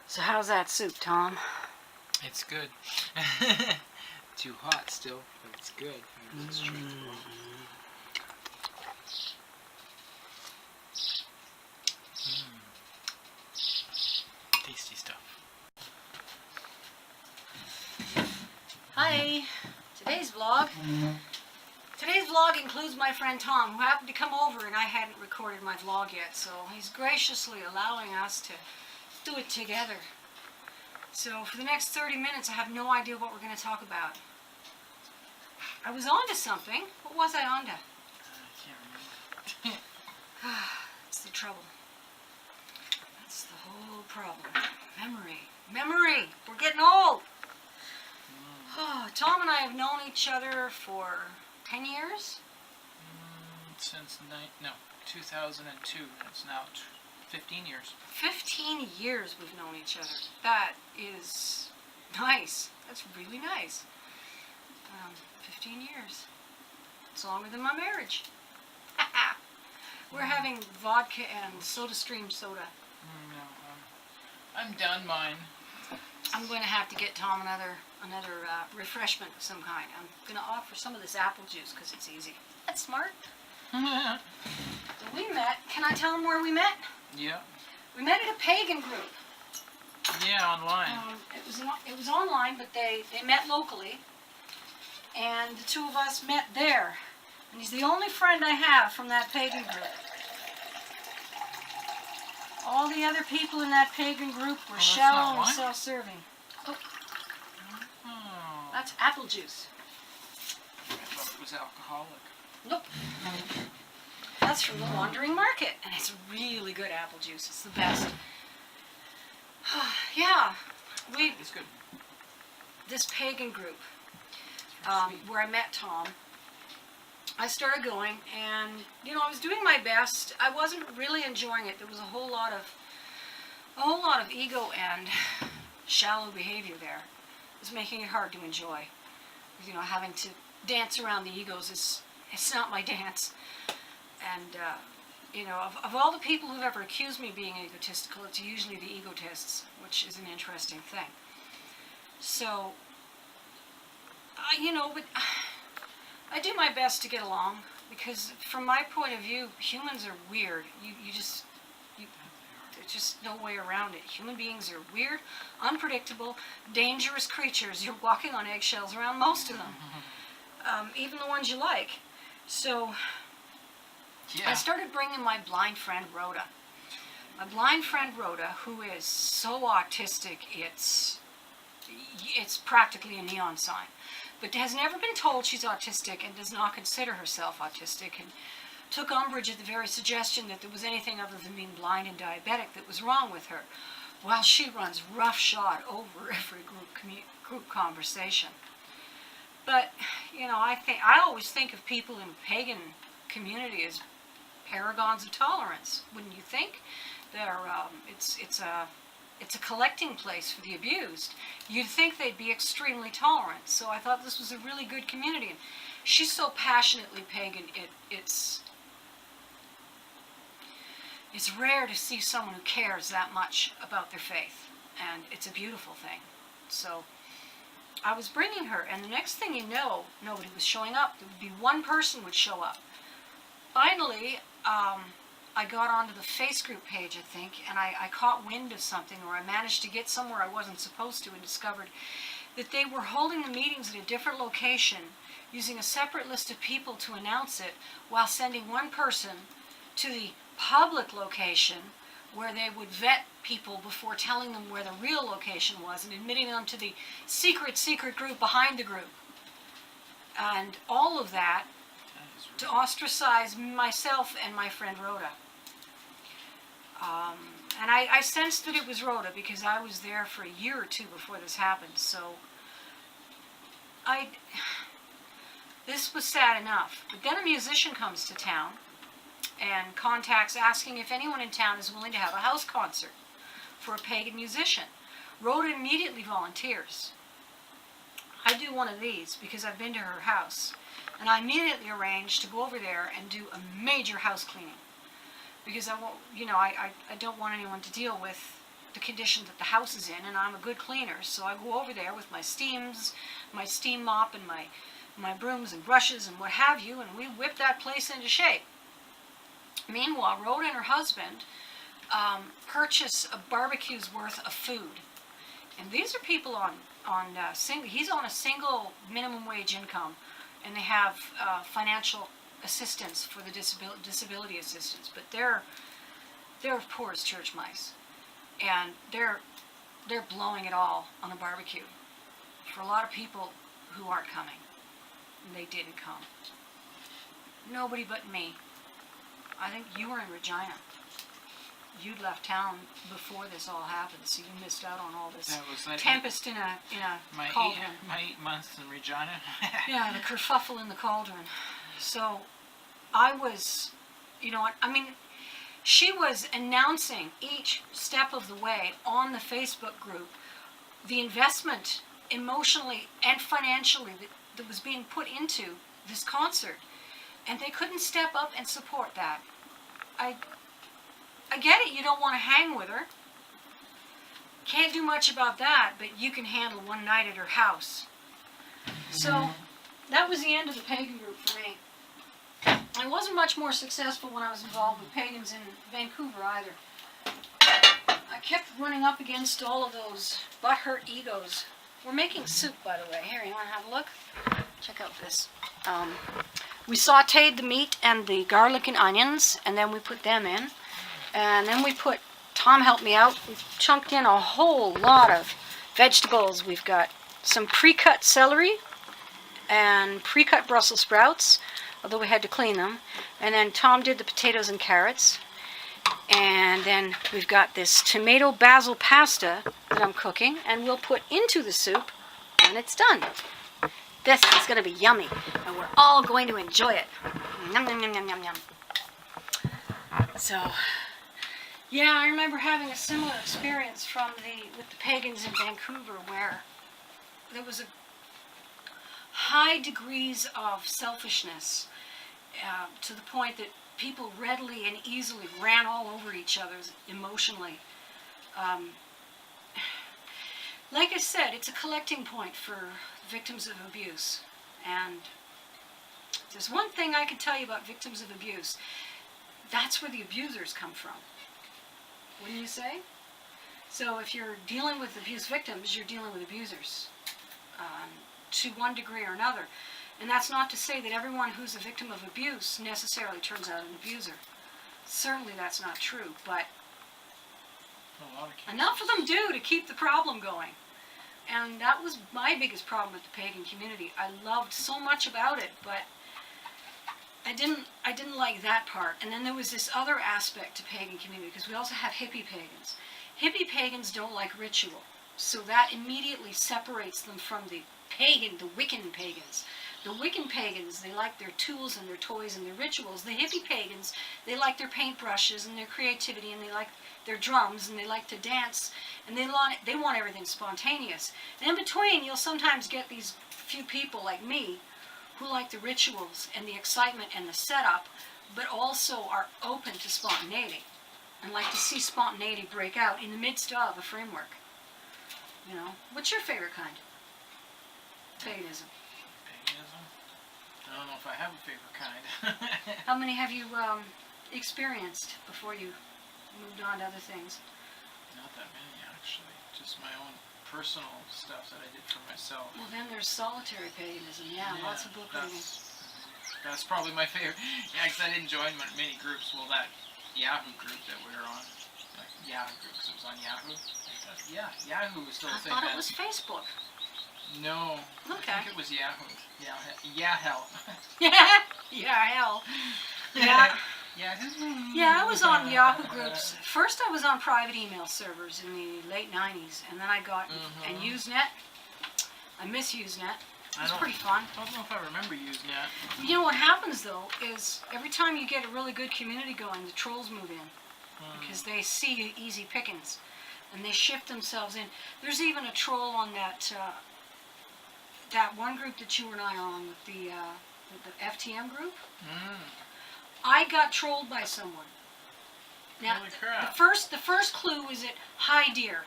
So how's that soup, Tom? It's good. Too hot still, but it's good. It's straight through. Tasty stuff. Hi. Today's vlog includes my friend Tom, who happened to come over, and I hadn't recorded my vlog yet, so he's graciously allowing us to do it together. So for the next 30 minutes, I have no idea what we're going to talk about. I was onto something. What was I onto? I can't remember. That's the trouble. That's the whole problem. Memory. We're getting old. Oh, Tom and I have known each other for 10 years? Since 2002. It's now 15 years. 15 years we've known each other. That is nice. That's really nice. 15 years. It's longer than my marriage. We're having vodka and SodaStream soda. No, I'm done mine. I'm going to have to get Tom another refreshment of some kind. I'm going to offer some of this apple juice because it's easy. That's smart. So we met. Can I tell them where we met? Yeah. We met at a pagan group. Yeah, online. It was online, but they met locally, and the two of us met there. And he's the only friend I have from that pagan group. All the other people in that pagan group were shallow and self-serving. Oh, that's apple juice. I thought it was alcoholic. Nope. That's from the Wandering Market, and it's really good apple juice. It's the best. Yeah, It's good. this pagan group where I met Tom. I started going, and I was doing my best. I wasn't really enjoying it. There was a whole lot of ego and shallow behavior there. It was making it hard to enjoy. Having to dance around the egos it's not my dance. And of all the people who've ever accused me of being egotistical, it's usually the egotists, which is an interesting thing. So, but I do my best to get along, because from my point of view, humans are weird. There's just no way around it. Human beings are weird, unpredictable, dangerous creatures. You're walking on eggshells around most of them, even the ones you like. So Yeah. I started bringing my blind friend Rhoda. My blind friend Rhoda, who is so autistic, it's practically a neon sign, but has never been told she's autistic and does not consider herself autistic, and took umbrage at the very suggestion that there was anything other than being blind and diabetic that was wrong with her, while she runs roughshod over every group conversation. But I always think of people in pagan community as paragons of tolerance. Wouldn't you think? It's a collecting place for the abused. You'd think they'd be extremely tolerant. So I thought this was a really good community. And she's so passionately pagan. It's rare to see someone who cares that much about their faith, and it's a beautiful thing. So I was bringing her, and the next thing you know, nobody was showing up. There would be one person would show up. Finally, I got onto the Face Group page, I think, and I caught wind of something, or I managed to get somewhere I wasn't supposed to, and discovered that they were holding the meetings at a different location, using a separate list of people to announce it, while sending one person to the public location, where they would vet people before telling them where the real location was, and admitting them to the secret group behind the group. And all of that to ostracize myself and my friend Rhoda. And I sensed that it was Rhoda, because I was there for a year or two before this happened. So this was sad enough. But then a musician comes to town and contacts asking if anyone in town is willing to have a house concert for a pagan musician. Rhoda immediately volunteers. I do one of these because I've been to her house, and I immediately arranged to go over there and do a major house cleaning, because I don't want anyone to deal with the condition that the house is in, and I'm a good cleaner, so I go over there with my steam mop and my brooms and brushes and what have you, and we whip that place into shape. Meanwhile, Rhoda and her husband purchase a barbecue's worth of food. And these are people he's on a single minimum wage income, and they have financial assistance for the disability assistance, but they're poor as church mice, and they're blowing it all on a barbecue for a lot of people who aren't coming, and they didn't come. Nobody but me. I think you were in Regina. You'd left town before this all happened, so you missed out on all this That was like tempest in a my cauldron. my 8 months in Regina. Yeah, the kerfuffle in the cauldron. So I was, she was announcing each step of the way on the Facebook group the investment emotionally and financially that was being put into this concert. And they couldn't step up and support that. I get it, you don't want to hang with her. Can't do much about that, but you can handle one night at her house. So that was the end of the pagan group for me. I wasn't much more successful when I was involved with pagans in Vancouver either. I kept running up against all of those butthurt egos. We're making soup, by the way. Here, you want to have a look? Check out this. We sauteed the meat and the garlic and onions, and then we put them in. And then Tom helped me out, we chunked in a whole lot of vegetables. We've got some pre-cut celery and pre-cut Brussels sprouts, although we had to clean them. And then Tom did the potatoes and carrots. And then we've got this tomato basil pasta that I'm cooking, and we'll put into the soup when it's done. This is going to be yummy, and we're all going to enjoy it. Yum, yum, yum, yum, yum, yum. So, yeah, I remember having a similar experience with the pagans in Vancouver, where there was a high degrees of selfishness to the point that people readily and easily ran all over each other emotionally. Like I said, it's a collecting point for victims of abuse. And if there's one thing I can tell you about victims of abuse, that's where the abusers come from. Wouldn't you say? So if you're dealing with abuse victims, you're dealing with abusers to one degree or another. And that's not to say that everyone who's a victim of abuse necessarily turns out an abuser. Certainly that's not true, but enough of them do to keep the problem going. And that was my biggest problem with the pagan community. I loved so much about it, but I didn't like that part. And then there was this other aspect to pagan community, because we also have hippie pagans. Hippie pagans don't like ritual, so that immediately separates them from the Wiccan pagans. The Wiccan pagans, they like their tools and their toys and their rituals. The hippie pagans, they like their paintbrushes and their creativity, and they like their drums, and they like to dance, and they want everything spontaneous. And in between, you'll sometimes get these few people like me who like the rituals and the excitement and the setup, but also are open to spontaneity and like to see spontaneity break out in the midst of a framework. You know, what's your favorite kind? Paganism. Paganism? I don't know if I have a favorite kind. How many have you experienced before you moved on to other things? Not that many, actually. Just my own personal stuff that I did for myself. Well, then there's solitary paganism. Yeah, lots of book reading. That's probably my favorite. Yeah, because I didn't join many groups. Well, that Yahoo group that we were on, like Yahoo group, because it was on Yahoo. Yeah, Yahoo was still a thing. I thought it was Facebook. No. Okay. I think it was Yahoo. Yeah, hell. Yeah, hell. Yeah. Yeah, I was on Yahoo groups. First I was on private email servers in the late 90s, and then I got and Usenet. I miss Usenet. It was pretty fun. I don't know if I remember Usenet. You know what happens though is every time you get a really good community going, the trolls move in because they see easy pickings, and they shift themselves in. There's even a troll on that that one group that you and I are on with the FTM group. I got trolled by someone. Now, Holy crap. the first clue is that, hi dear,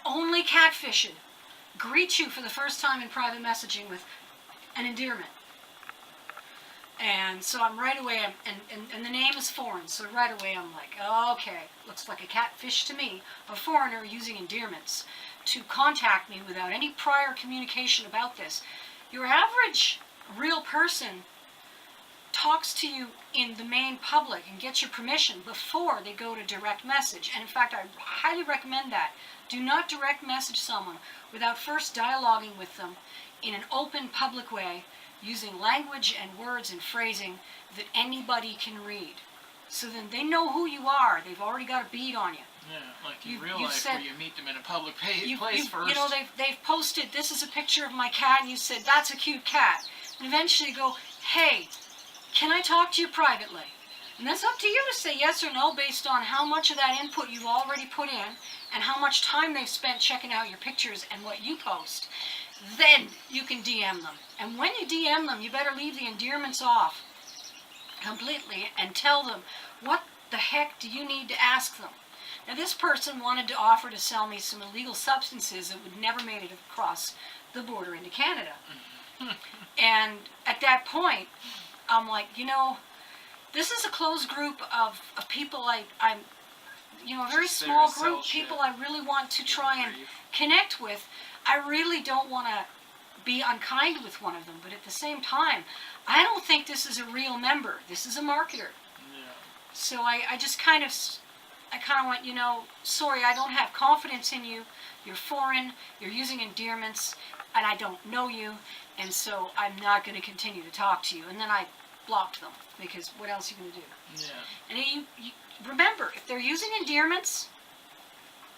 only catfishing. Greet you for the first time in private messaging with an endearment. And so I'm right away, and the name is foreign, so right away I'm like, okay, looks like a catfish to me, a foreigner using endearments to contact me without any prior communication about this. Your average real person talks to you in the main public and gets your permission before they go to direct message. And in fact, I highly recommend that. Do not direct message someone without first dialoguing with them in an open public way, using language and words and phrasing that anybody can read. So then they know who you are. They've already got a bead on you. Yeah, like in You- real you life said- where you meet them in a public place first. You know, they've posted, this is a picture of my cat, and you said, that's a cute cat. And eventually you go, hey, can I talk to you privately? And that's up to you to say yes or no based on how much of that input you've already put in and how much time they've spent checking out your pictures and what you post. Then you can DM them. And when you DM them, you better leave the endearments off completely and tell them, what the heck do you need to ask them? Now, this person wanted to offer to sell me some illegal substances that would never made it across the border into Canada. And at that point, I'm like, you know, this is a closed group of people I'm, you know, a very Just there small to sell group, shit. people I really want to try and Grief. connect with. I really don't want to be unkind with one of them, but at the same time, I don't think this is a real member. This is a marketer. Yeah. So I just kind of went, you know, sorry, I don't have confidence in you. You're foreign, you're using endearments, and I don't know you, and so I'm not going to continue to talk to you. And then I blocked them, because what else are you going to do? Yeah. And you remember, if they're using endearments,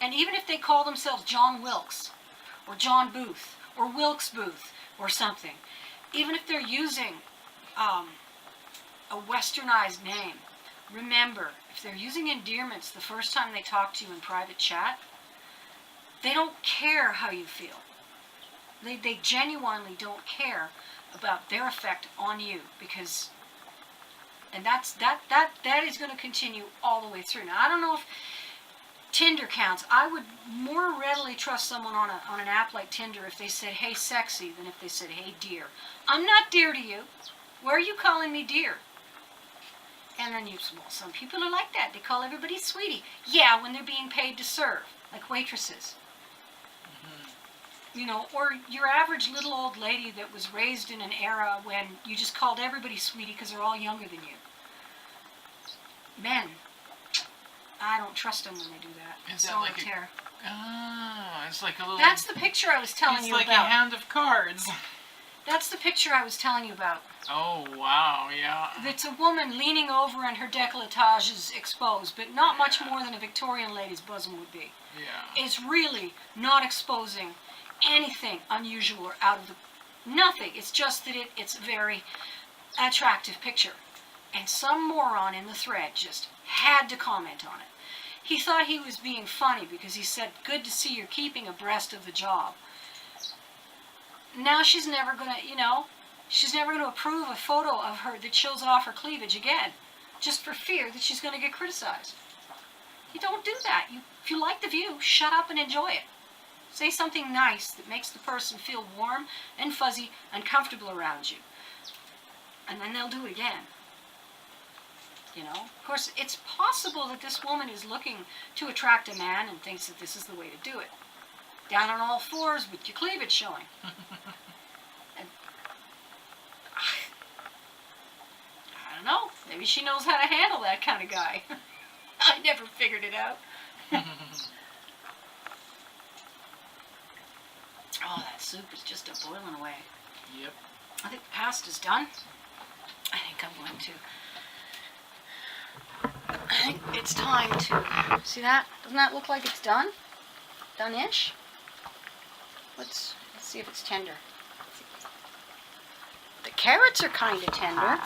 and even if they call themselves John Wilkes, or John Booth, or Wilkes Booth, or something, even if they're using a westernized name, remember, if they're using endearments the first time they talk to you in private chat, they don't care how you feel. They genuinely don't care about their effect on you, because, and that is going to continue all the way through. Now, I don't know if Tinder counts. I would more readily trust someone on an app like Tinder if they said, hey, sexy, than if they said, hey, dear. I'm not dear to you. Where are you calling me dear? And then well, some people are like that. They call everybody sweetie. Yeah, when they're being paid to serve, like waitresses. You know, or your average little old lady that was raised in an era when you just called everybody sweetie because they're all younger than you. Men, I don't trust them when they do that. Is that So like tear. It's like a little. That's the picture I was telling it's you like about. a hand of cards. That's the picture I was telling you about. Oh wow, yeah. It's a woman leaning over and her décolletage is exposed, but not much more than a Victorian lady's bosom would be. Yeah. It's really not exposing anything unusual or out of the nothing. It's just that it's a very attractive picture. And some moron in the thread just had to comment on it. He thought he was being funny because he said, good to see you're keeping abreast of the job. Now she's never gonna, you know, she's never gonna approve a photo of her that shows off her cleavage again, just for fear that she's gonna get criticized. You don't do that. If you like the view, shut up and enjoy it. Say something nice that makes the person feel warm and fuzzy and comfortable around you. And then they'll do it again. You know? Of course, it's possible that this woman is looking to attract a man and thinks that this is the way to do it. Down on all fours with your cleavage showing. And, I don't know. Maybe she knows how to handle that kind of guy. I never figured it out. Oh, that soup is just a boiling away. Yep. I think the pasta's done. I think I'm going to. I think it's time to. See that? Doesn't that look like it's done? Done-ish? Let's see if it's tender. The carrots are kind of tender.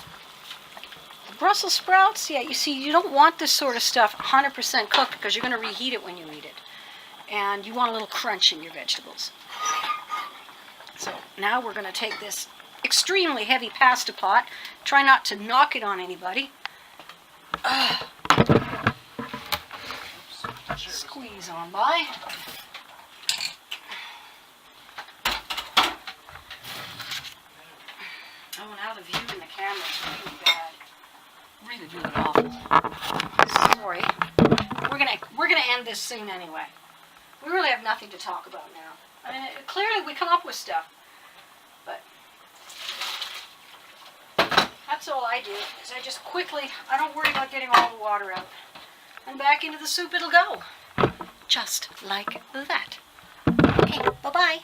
The Brussels sprouts, yeah, you see, you don't want this sort of stuff 100% cooked because you're going to reheat it when you eat it. And you want a little crunch in your vegetables. So now we're going to take this extremely heavy pasta pot. Try not to knock it on anybody. comes on by. Oh, now the view in the camera is really bad. Really, really awful. Sorry. We're gonna end this soon anyway. We really have nothing to talk about now. I mean, clearly we come up with stuff, but that's all I do. Is I just quickly, I don't worry about getting all the water out, and back into the soup it'll go, just like that. Okay, bye bye.